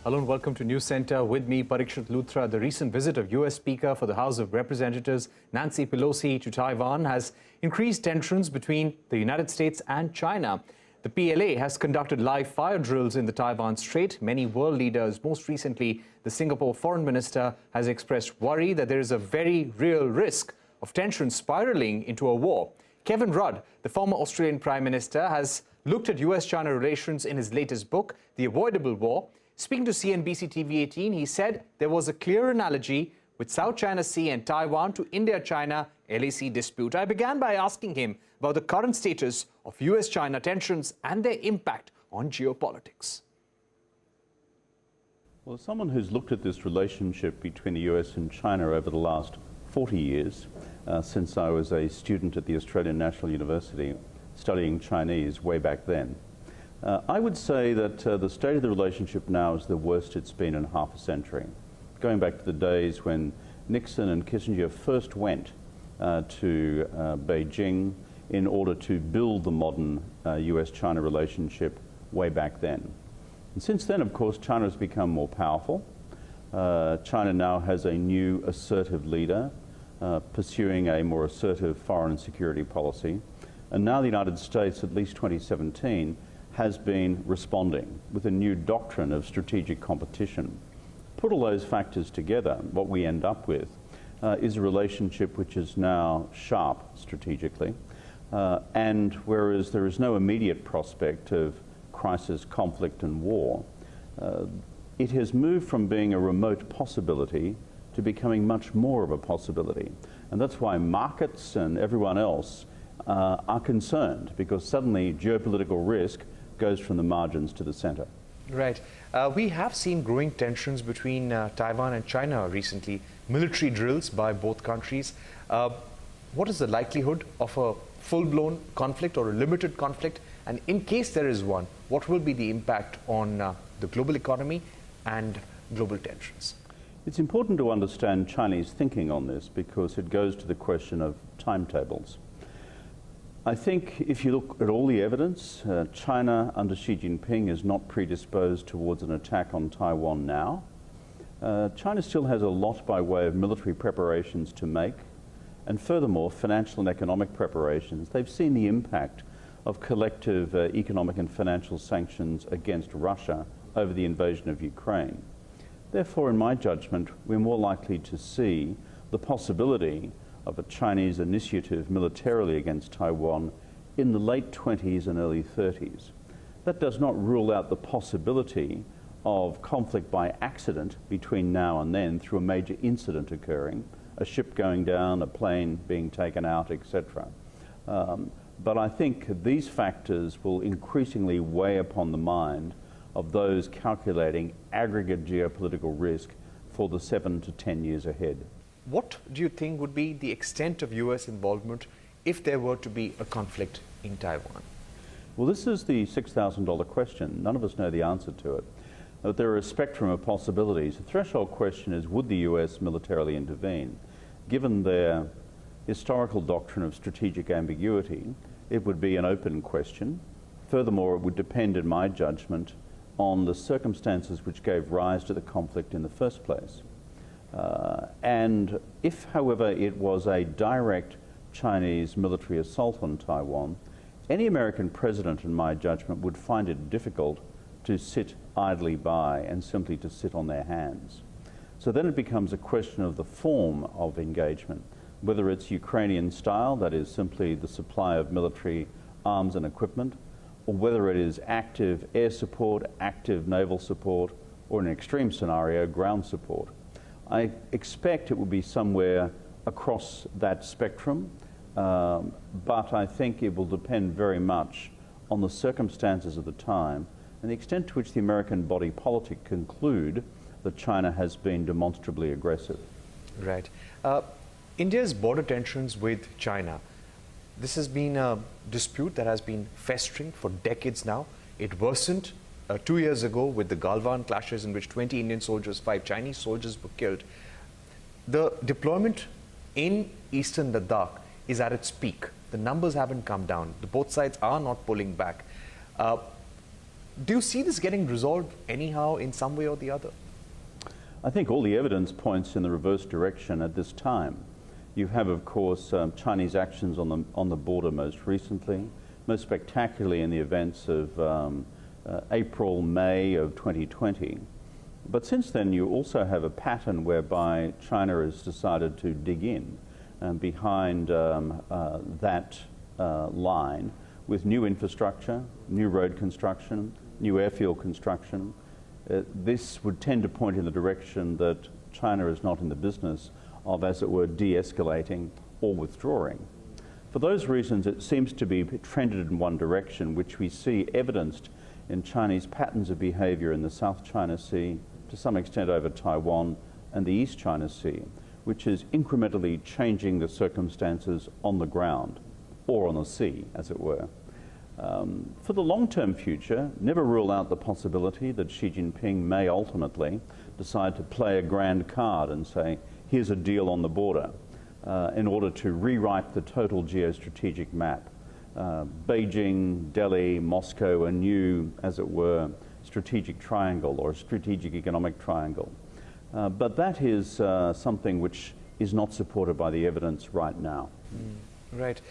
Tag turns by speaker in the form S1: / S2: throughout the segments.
S1: Hello and welcome to Newscentre. With me, Parikshit Luthra. The recent visit of U.S. Speaker for the House of Representatives, Nancy Pelosi, to Taiwan has increased tensions between the United States and China. The PLA has conducted live fire drills in the Taiwan Strait. Many world leaders, most recently the Singapore Foreign Minister, has expressed worry that there is a very real risk of tension spiraling into a war. Kevin Rudd, the former Australian Prime Minister, has looked at U.S.-China relations in his latest book, The Avoidable War. Speaking to CNBC-TV18, he said there was a clear analogy with South China Sea and Taiwan to India-China LAC dispute. I began by asking him about the current status of US-China tensions and their impact on geopolitics.
S2: Well, as someone who's looked at this relationship between the US and China over the last 40 years, since I was a student at the Australian National University studying Chinese way back then, I would say that the state of the relationship now is the worst it's been in half a century. Going back to the days when Nixon and Kissinger first went to Beijing in order to build the modern US-China relationship way back then. And since then, of course, China has become more powerful. China now has a new assertive leader pursuing a more assertive foreign and security policy. And now the United States, at least 2017, has been responding with a new doctrine of strategic competition. Put all those factors together, what we end up with is a relationship which is now sharp strategically, and whereas there is no immediate prospect of crisis, conflict and war, it has moved from being a remote possibility to becoming much more of a possibility. And that's why markets and everyone else are concerned, because suddenly geopolitical risk goes from the margins to the center.
S1: Right. We have seen growing tensions between Taiwan and China recently, military drills by both countries. What is the likelihood of a full-blown conflict or a limited conflict? And in case there is one, what will be the impact on the global economy and global tensions?
S2: It's important to understand Chinese thinking on this because it goes to the question of timetables. I think if you look at all the evidence, China under Xi Jinping is not predisposed towards an attack on Taiwan now. China still has a lot by way of military preparations to make, and furthermore, financial and economic preparations. They've seen the impact of collective economic and financial sanctions against Russia over the invasion of Ukraine. Therefore, in my judgment, we're more likely to see the possibility of a Chinese initiative militarily against Taiwan in the late 20s and early 30s. That does not rule out the possibility of conflict by accident between now and then through a major incident occurring, a ship going down, a plane being taken out, etc. But I think these factors will increasingly weigh upon the mind of those calculating aggregate geopolitical risk for the 7 to 10 years ahead.
S1: What do you think would be the extent of US involvement if there were to be a conflict in Taiwan?
S2: Well, this is the $6,000 question. None of us know the answer to it. But there are a spectrum of possibilities. The threshold question is, would the US militarily intervene? Given their historical doctrine of strategic ambiguity, it would be an open question. Furthermore, it would depend, in my judgment, on the circumstances which gave rise to the conflict in the first place. And if, however, it was a direct Chinese military assault on Taiwan, any American president, in my judgment, would find it difficult to sit idly by and simply to sit on their hands. So then it becomes a question of the form of engagement, whether it's Ukrainian style, that is simply the supply of military arms and equipment, or whether it is active air support, active naval support, or in an extreme scenario, ground support. I expect it will be somewhere across that spectrum, but I think it will depend very much on the circumstances of the time and the extent to which the American body politic conclude that China has been demonstrably aggressive.
S1: Right. India's border tensions with China. This has been a dispute that has been festering for decades now. It worsened 2 years ago with the Galwan clashes in which 20 Indian soldiers, 5 Chinese soldiers were killed. The deployment in eastern Ladakh is at its peak. The numbers haven't come down. Both sides are not pulling back. Do you see this getting resolved anyhow in some way or the other?
S2: I think all the evidence points in the reverse direction at this time. You have, of course, Chinese actions on the border most recently, most spectacularly in the events of April, May of 2020. But since then, you also have a pattern whereby China has decided to dig in behind that line with new infrastructure, new road construction, new airfield construction. This would tend to point in the direction that China is not in the business of, as it were, de-escalating or withdrawing. For those reasons, it seems to be trended in one direction, which we see evidenced in Chinese patterns of behavior in the South China Sea, to some extent over Taiwan and the East China Sea, which is incrementally changing the circumstances on the ground, or on the sea, as it were. For the long-term future, never rule out the possibility that Xi Jinping may ultimately decide to play a grand card and say, here's a deal on the border, in order to rewrite the total geostrategic map. Beijing, Delhi, Moscow, a new, as it were, strategic triangle or strategic economic triangle. But that is something which is not supported by the evidence right now.
S1: Right.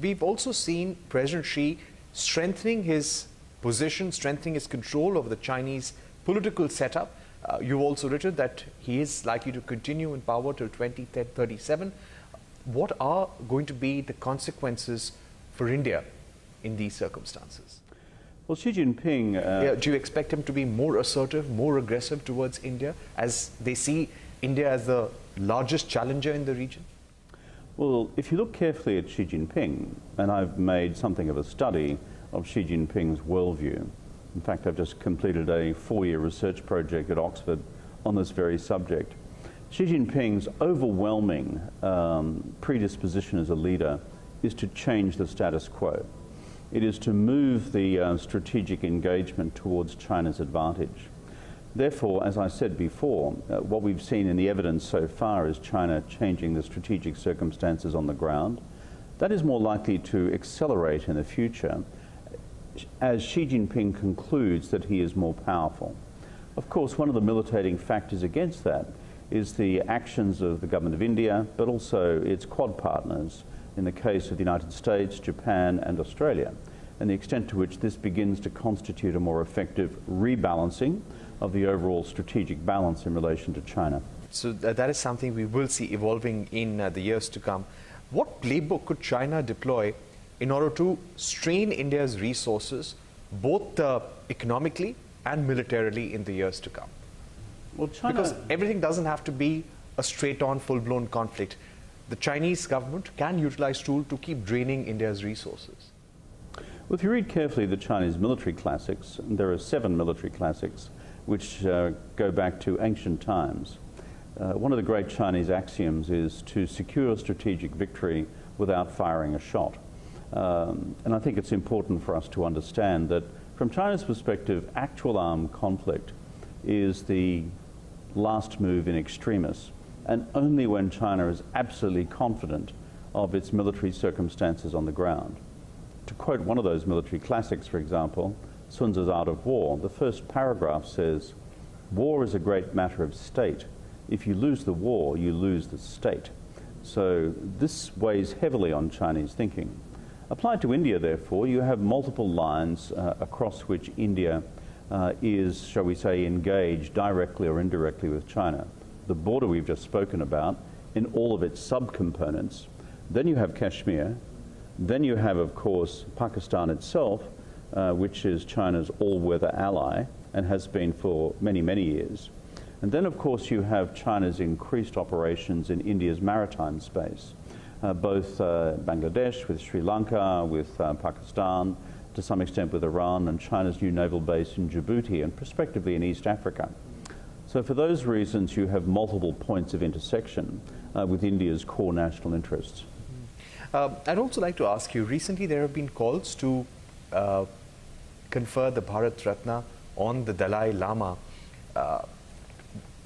S1: We've also seen President Xi strengthening his position, strengthening his control over the Chinese political setup. You've also written that he is likely to continue in power till 2037. What are going to be the consequences for India in these circumstances?
S2: Well, Xi Jinping...
S1: do you expect him to be more assertive, more aggressive towards India, as they see India as the largest challenger in the region?
S2: Well, if you look carefully at Xi Jinping, and I've made something of a study of Xi Jinping's worldview. In fact, I've just completed a 4-year research project at Oxford on this very subject. Xi Jinping's overwhelming predisposition as a leader is to change the status quo. It is to move the strategic engagement towards China's advantage. Therefore, as I said before, what we've seen in the evidence so far is China changing the strategic circumstances on the ground. That is more likely to accelerate in the future as Xi Jinping concludes that he is more powerful. Of course, one of the militating factors against that is the actions of the government of India, but also its Quad partners, in the case of the United States, Japan, and Australia, and the extent to which this begins to constitute a more effective rebalancing of the overall strategic balance in relation to China.
S1: So that is something we will see evolving in the years to come. What playbook could China deploy in order to strain India's resources, both economically and militarily, in the years to come?
S2: Well, China...
S1: Because everything doesn't have to be a straight-on, full-blown conflict. The Chinese government can utilize tools to keep draining India's resources.
S2: Well, if you read carefully the Chinese military classics, and there are 7 military classics which go back to ancient times. One of the great Chinese axioms is to secure strategic victory without firing a shot. And I think it's important for us to understand that from China's perspective, actual armed conflict is the last move in extremis, and only when China is absolutely confident of its military circumstances on the ground. To quote one of those military classics, for example, Sun Tzu's Art of War, the first paragraph says, "War is a great matter of state. If you lose the war, you lose the state." So this weighs heavily on Chinese thinking. Applied to India, therefore, you have multiple lines across which India is, shall we say, engaged directly or indirectly with China. The border we've just spoken about in all of its subcomponents. Then you have Kashmir. Then you have, of course, Pakistan itself, which is China's all-weather ally and has been for many, many years. And then, of course, you have China's increased operations in India's maritime space, both Bangladesh, with Sri Lanka, with Pakistan, to some extent with Iran, and China's new naval base in Djibouti, and prospectively in East Africa. So for those reasons, you have multiple points of intersection with India's core national interests.
S1: I'd also like to ask you, recently there have been calls to confer the Bharat Ratna on the Dalai Lama.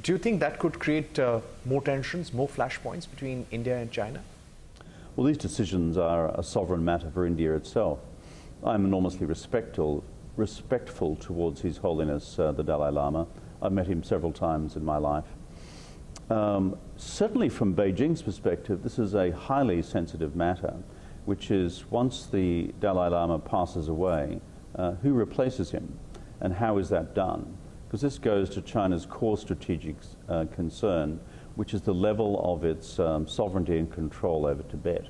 S1: Do you think that could create more tensions, more flashpoints between India and China?
S2: Well, these decisions are a sovereign matter for India itself. I'm enormously respectful respectful towards His Holiness the Dalai Lama. I've met him several times in my life. Certainly from Beijing's perspective, this is a highly sensitive matter, which is once the Dalai Lama passes away, who replaces him and how is that done? Because this goes to China's core strategic concern, which is the level of its sovereignty and control over Tibet,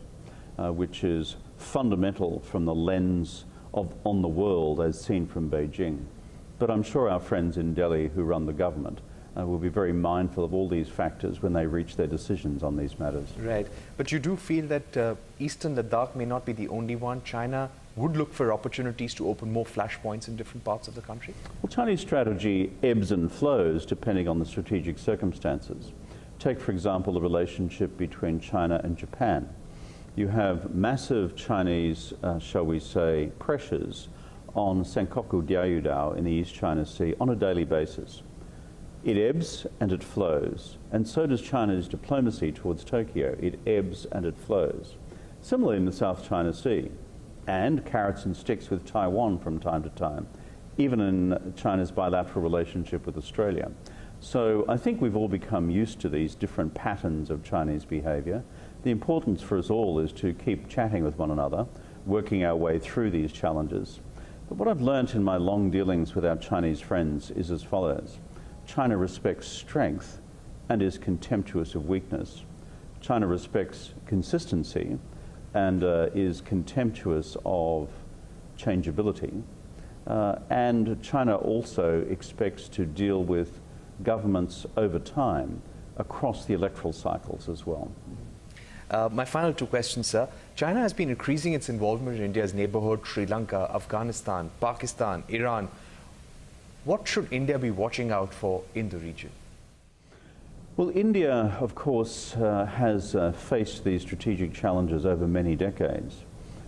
S2: which is fundamental from the lens on the world as seen from Beijing. But I'm sure our friends in Delhi who run the government will be very mindful of all these factors when they reach their decisions on these matters.
S3: Right. But you do feel that Eastern Ladakh may not be the only one. China would look for opportunities to open more flashpoints in different parts of the country?
S2: Well, Chinese strategy ebbs and flows depending on the strategic circumstances. Take, for example, the relationship between China and Japan. You have massive Chinese, shall we say, pressures on Senkaku Diaoyudao in the East China Sea on a daily basis. It ebbs and it flows, and so does China's diplomacy towards Tokyo. It ebbs and it flows. Similarly in the South China Sea, and carrots and sticks with Taiwan from time to time, even in China's bilateral relationship with Australia. So I think we've all become used to these different patterns of Chinese behaviour. The importance for us all is to keep chatting with one another, working our way through these challenges. But what I've learnt in my long dealings with our Chinese friends is as follows. China respects strength and is contemptuous of weakness. China respects consistency and is contemptuous of changeability. And China also expects to deal with governments over time across the electoral cycles as well.
S3: My final two questions, sir. China has been increasing its involvement in India's neighborhood, Sri Lanka, Afghanistan, Pakistan, Iran. What should India be watching out for in the region?
S2: Well, India, of course, has faced these strategic challenges over many decades.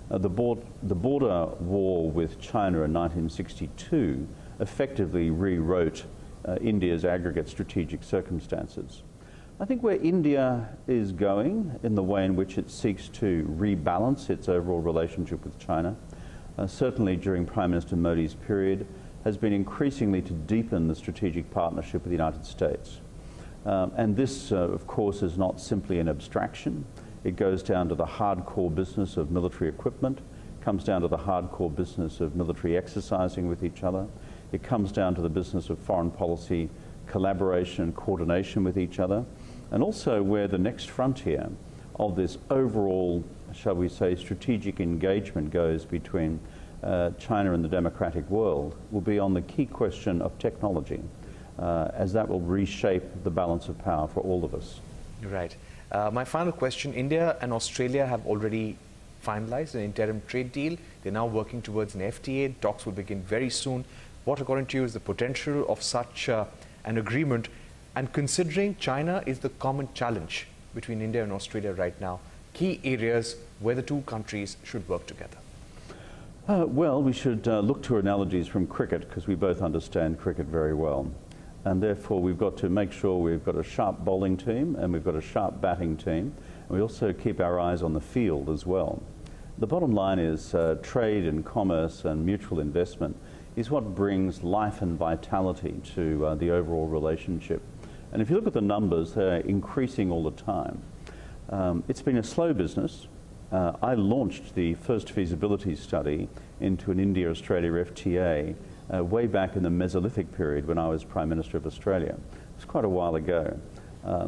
S2: The border war with China in 1962 effectively rewrote India's aggregate strategic circumstances. I think where India is going in the way in which it seeks to rebalance its overall relationship with China, certainly during Prime Minister Modi's period, has been increasingly to deepen the strategic partnership with the United States. And this, of course, is not simply an abstraction. It goes down to the hardcore business of military equipment, comes down to the hardcore business of military exercising with each other. It comes down to the business of foreign policy collaboration and coordination with each other, and also where the next frontier of this overall, shall we say, strategic engagement goes between China and the democratic world will be on the key question of technology, as that will reshape the balance of power for all of us.
S3: Right. My final question, India and Australia have already finalized an interim trade deal. They're now working towards an FTA. Talks will begin very soon. What, according to you, is the potential of such an agreement? And considering China is the common challenge between India and Australia right now, key areas where the two countries should work together?
S2: Well, we should look to analogies from cricket because we both understand cricket very well. And therefore we've got to make sure we've got a sharp bowling team and we've got a sharp batting team. And we also keep our eyes on the field as well. The bottom line is trade and commerce and mutual investment is what brings life and vitality to the overall relationship. And if you look at the numbers, they're increasing all the time. It's been a slow business. I launched the first feasibility study into an India-Australia FTA way back in the Mesolithic period when I was Prime Minister of Australia. It was quite a while ago.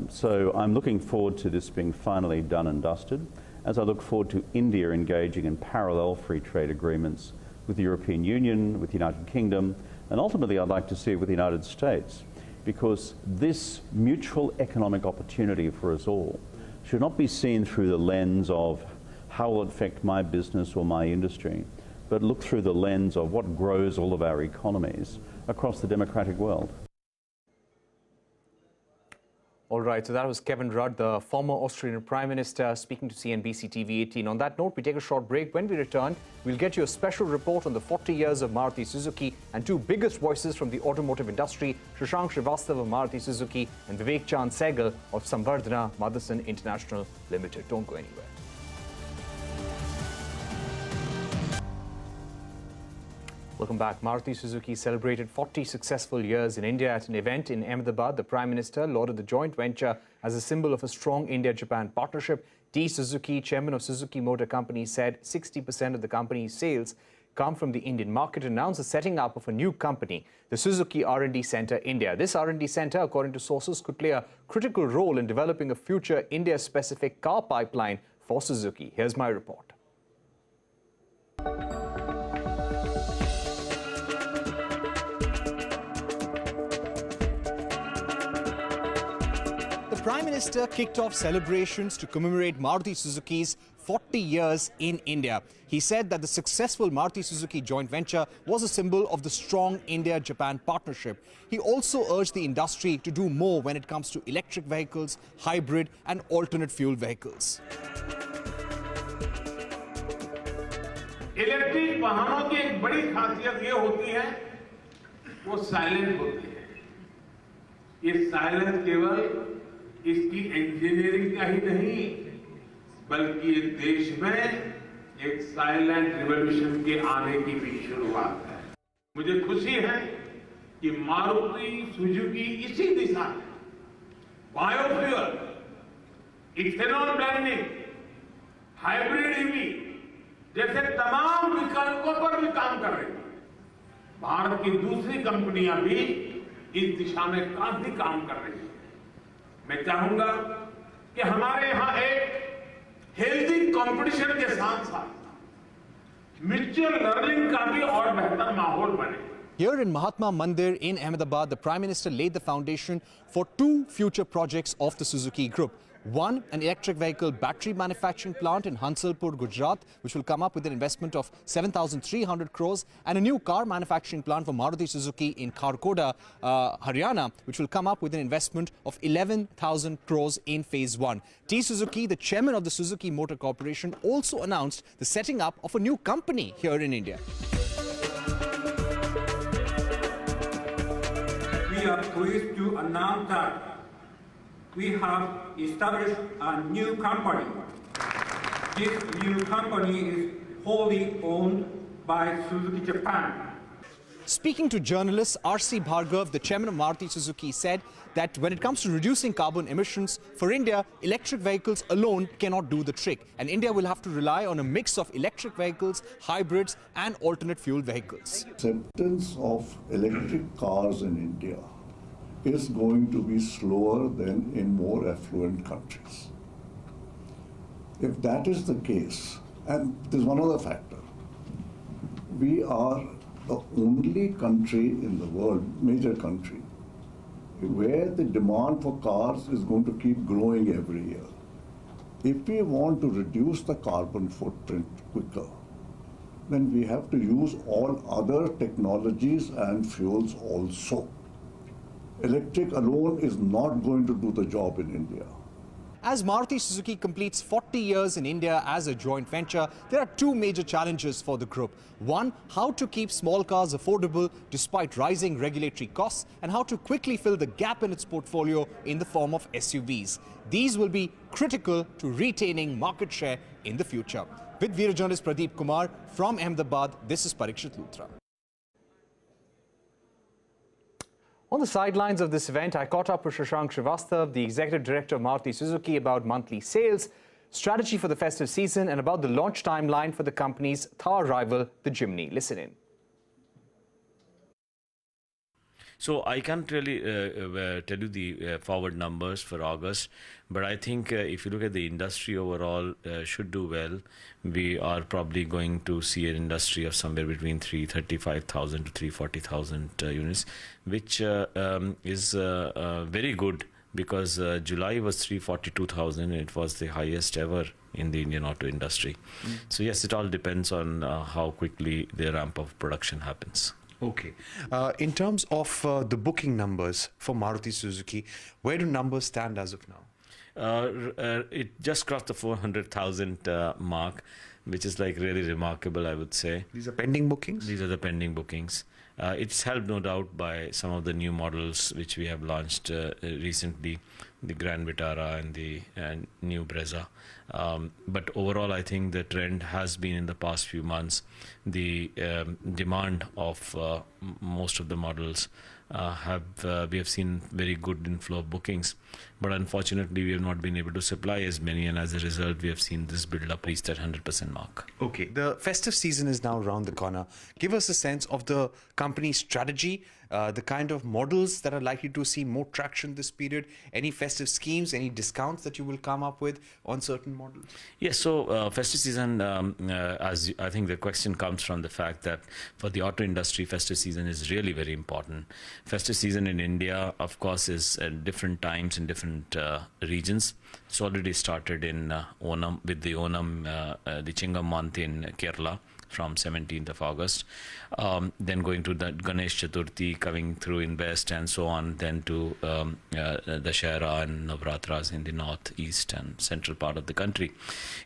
S2: So I'm looking forward to this being finally done and dusted, as I look forward to India engaging in parallel free trade agreements with the European Union, with the United Kingdom, and ultimately I'd like to see it with the United States, because this mutual economic opportunity for us all should not be seen through the lens of how will it affect my business or my industry, but look through the lens of what grows all of our economies across the democratic world.
S1: All right, so that was Kevin Rudd, the former Australian Prime Minister, speaking to CNBC-TV18. On that note, we take a short break. When we return, we'll get you a special report on the 40 years of Maruti Suzuki and two biggest voices from the automotive industry, Shashank Srivastava of Maruti Suzuki and Vivek Sehgal of Samvardhana Motherson International Limited. Don't go anywhere. Welcome back. Maruti Suzuki celebrated 40 successful years in India at an event in Ahmedabad. The Prime Minister lauded the joint venture as a symbol of a strong India-Japan partnership. T. Suzuki, chairman of Suzuki Motor Company, said 60% of the company's sales come from the Indian market, and announced the setting up of a new company, the Suzuki R&D Centre India. This R&D centre, according to sources, could play a critical role in developing a future India-specific car pipeline for Suzuki. Here's my report. The Prime Minister kicked off celebrations to commemorate Maruti Suzuki's 40 years in India. He said that the successful Maruti Suzuki joint venture was a symbol of the strong India-Japan partnership. He also urged the industry to do more when it comes to electric vehicles, hybrid and alternate fuel vehicles.
S4: Electric वाहनों की एक बड़ी खासियत ये होती है, वो silent होती है। ये साइलेंस केवल इसकी इंजीनियरिंग का ही नहीं, बल्कि ये देश में एक साइलेंट रिवॉल्यूशन के आने की भी शुरुआत है। मुझे खुशी है कि मारुति सुजुकी इसी दिशा में biofuel, ethanol blending, hybrid EV जैसे तमाम विकल्पों पर भी काम कर रही है। भारत की दूसरी कंपनियां भी इस दिशा में काफी काम कर रही है। मैं चाहूंगा कि हमारे यहां एक हेल्दी कंपटीशन के साथ साथ म्यूचुअल लर्निंग का भी और बेहतर माहौल बने।
S1: Here in Mahatma Mandir in Ahmedabad, the Prime Minister laid the foundation for two future projects of the Suzuki Group. One, an electric vehicle battery manufacturing plant in Hansalpur, Gujarat, which will come up with an investment of 7,300 crores, and a new car manufacturing plant for Maruti Suzuki in Kharkhoda, Haryana, which will come up with an investment of 11,000 crores in phase one. T. Suzuki, the chairman of the Suzuki Motor Corporation, also announced the setting up of a new company here in India.
S5: We are pleased to announce that we have established a new company. This new company is wholly owned by Suzuki Japan.
S1: Speaking to journalists, R.C. Bhargav, the chairman of Maruti Suzuki, said that when it comes to reducing carbon emissions, for India, electric vehicles alone cannot do the trick. And India will have to rely on a mix of electric vehicles, hybrids and alternate fuel vehicles.
S6: Acceptance of electric cars in India is going to be slower than in more affluent countries. If that is the case, and there's one other factor, we are the only country in the world, major country, where the demand for cars is going to keep growing every year. If we want to reduce the carbon footprint quicker, then we have to use all other technologies and fuels also. Electric alone is not going to do the job in India.
S1: As Maruti Suzuki completes 40 years in India as a joint venture, there are two major challenges for the group. One, how to keep small cars affordable despite rising regulatory costs, and how to quickly fill the gap in its portfolio in the form of SUVs. These will be critical to retaining market share in the future. With Veera journalist Pradeep Kumar from Ahmedabad, this is Parikshit Luthra. On the sidelines of this event, I caught up with Shashank, the executive director of Maruti Suzuki, about monthly sales, strategy for the festive season, and about the launch timeline for the company's Thar rival, the Jimny. Listen in.
S7: So I can't really tell you the forward numbers for August, but I think if you look at the industry overall, should do well. We are probably going to see an industry of somewhere between 335,000 to 340,000 units, which is very good, because July was 342,000. It was the highest ever in the Indian auto industry. So yes, it all depends on how quickly the ramp of production happens.
S8: Okay. In terms of the booking numbers for Maruti Suzuki, where do numbers stand as of now?
S7: It just crossed the 400,000 mark, which is like really remarkable, I would say.
S8: These are pending bookings?
S7: These are the pending bookings. It's helped no doubt by some of the new models which we have launched recently. the Grand Vitara and the new Brezza. But overall, I think the trend has been in the past few months, the demand of most of the models we have seen very good inflow of bookings, but unfortunately we have not been able to supply as many, and as a result we have seen this build up reach that 100% mark.
S8: Okay, the festive season is now around the corner. Give us a sense of the company's strategy, the kind of models that are likely to see more traction this period, any festive schemes, any discounts that you will come up with on certain models?
S7: Yes, so festive season, as I think the question comes from the fact that for the auto industry, festive season is really very important. Festive season in India, of course, is at different times in different regions. It's already started in Onam, with the Onam, the Chingam month in Kerala from 17th of August, then going to the Ganesh Chaturthi coming through in West and so on, then to Dashera and Navratras in the north, east and central part of the country.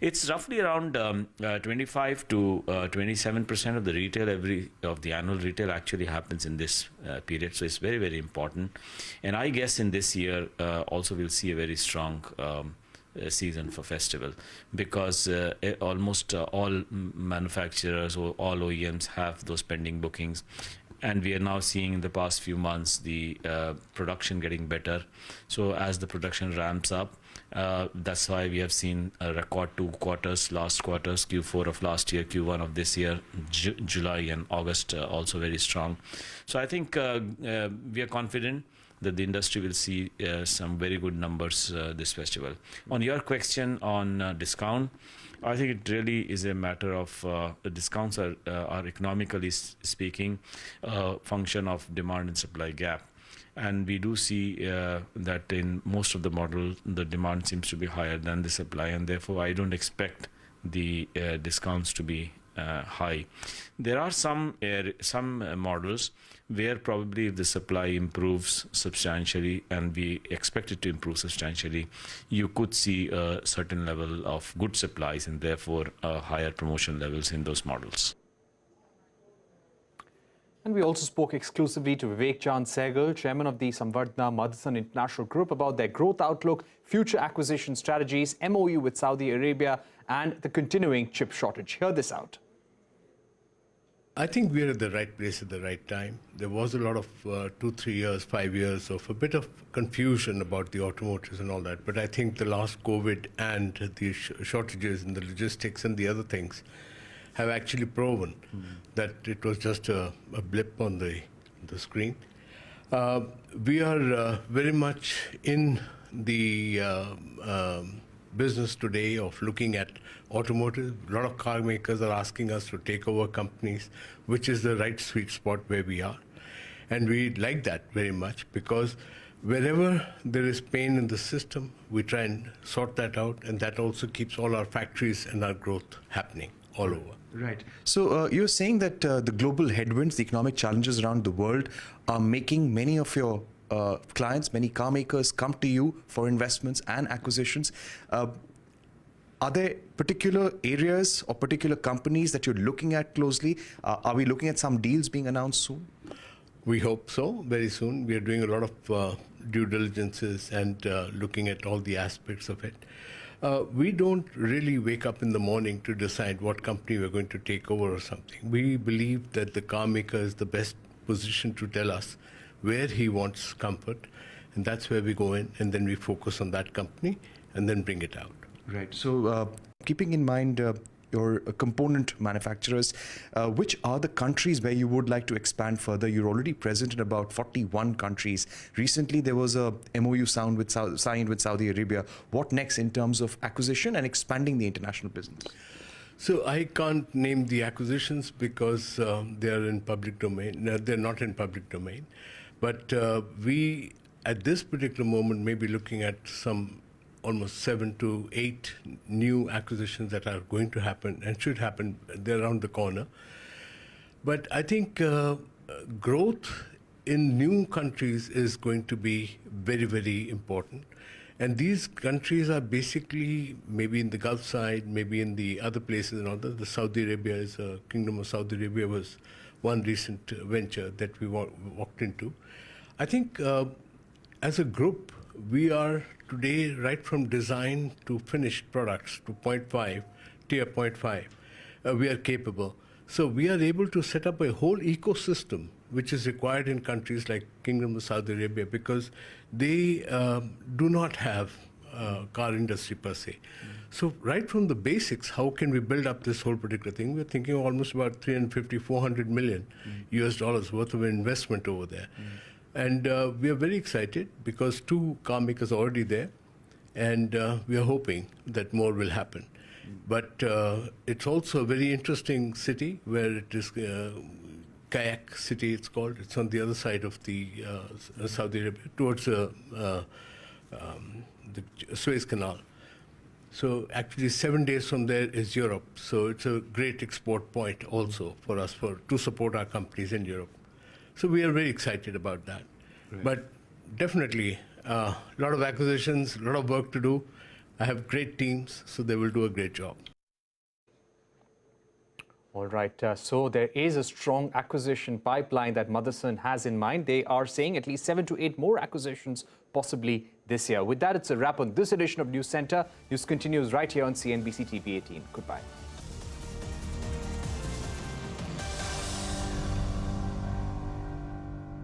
S7: It's roughly around 25 to 27% of the retail of the annual retail actually happens in this period, so it's very, very important. And I guess in this year also we'll see a very strong season for festival, because almost all manufacturers or all OEMs have those pending bookings, and we are now seeing in the past few months the production getting better. So as the production ramps up, that's why we have seen a record 2 quarters, last quarters, Q4 of last year, Q1 of this year, July and August also very strong. So I think we are confident that the industry will see some very good numbers this festival. On your question on discount, I think it really is a matter of the discounts are economically speaking a function of demand and supply gap. And we do see that in most of the models, the demand seems to be higher than the supply, and therefore I don't expect the discounts to be high. There are some models where probably if the supply improves substantially, and we expect it to improve substantially, you could see a certain level of good supplies and therefore higher promotion levels in those models.
S1: And we also spoke exclusively to Vivek Sehgal, chairman of the Samvardhana Motherson International Group, about their growth outlook, future acquisition strategies, MOU with Saudi Arabia, and the continuing chip shortage. Hear this out.
S9: I think we're at the right place at the right time. There was a lot of 2, 3 years, 5 years of a bit of confusion about the automotives and all that. But I think the last COVID and the shortages in the logistics and the other things have actually proven that it was just a blip on the screen. We are very much in the business today of looking at automotive. A lot of car makers are asking us to take over companies, which is the right sweet spot where we are. And we like that very much, because wherever there is pain in the system, we try and sort that out, and that also keeps all our factories and our growth happening all over.
S8: Right. So you're saying that the global headwinds, the economic challenges around the world are making many of your clients, many car makers come to you for investments and acquisitions. Are there particular areas or particular companies that you're looking at closely? Are we looking at some deals being announced soon?
S9: We hope so, very soon. We are doing a lot of due diligences and looking at all the aspects of it. We don't really wake up in the morning to decide what company we're going to take over or something. We believe that the car maker is the best position to tell us where he wants comfort, and that's where we go in, and then we focus on that company and then bring it out.
S8: Right. So keeping in mind your component manufacturers, which are the countries where you would like to expand further? You're already present in about 41 countries. Recently, there was a MOU signed with Saudi Arabia. What next in terms of acquisition and expanding the international business?
S9: So I can't name the acquisitions because they are in public domain. No, they're not in public domain. But we, at this particular moment, may be looking at some almost 7 to 8 new acquisitions that are going to happen and should happen. They're around the corner. But I think growth in new countries is going to be very, very important. And these countries are basically maybe in the Gulf side, maybe in the other places and all that. The Saudi Arabia is Kingdom of Saudi Arabia was one recent venture that we walked into. I think as a group, we are today, right from design to finished products to 0.5, tier 0.5, we are capable. So we are able to set up a whole ecosystem which is required in countries like Kingdom of Saudi Arabia, because they do not have car industry per se. So right from the basics, how can we build up this whole particular thing? We're thinking almost about 350, 400 million US dollars worth of investment over there. And we are very excited because 2 car makers are already there, and we are hoping that more will happen. But it's also a very interesting city where it is Kayak City, it's called. It's on the other side of the Saudi Arabia, towards the Suez Canal. So actually 7 days from there is Europe. So it's a great export point also for us to support our companies in Europe. So we are very excited about that. Right. But definitely a lot of acquisitions, a lot of work to do. I have great teams, so they will do a great job.
S1: All right, so there is a strong acquisition pipeline that Motherson has in mind. They are saying at least 7 to 8 more acquisitions possibly this year. With that, it's a wrap on this edition of News Centre. News continues right here on CNBC TV18. Goodbye.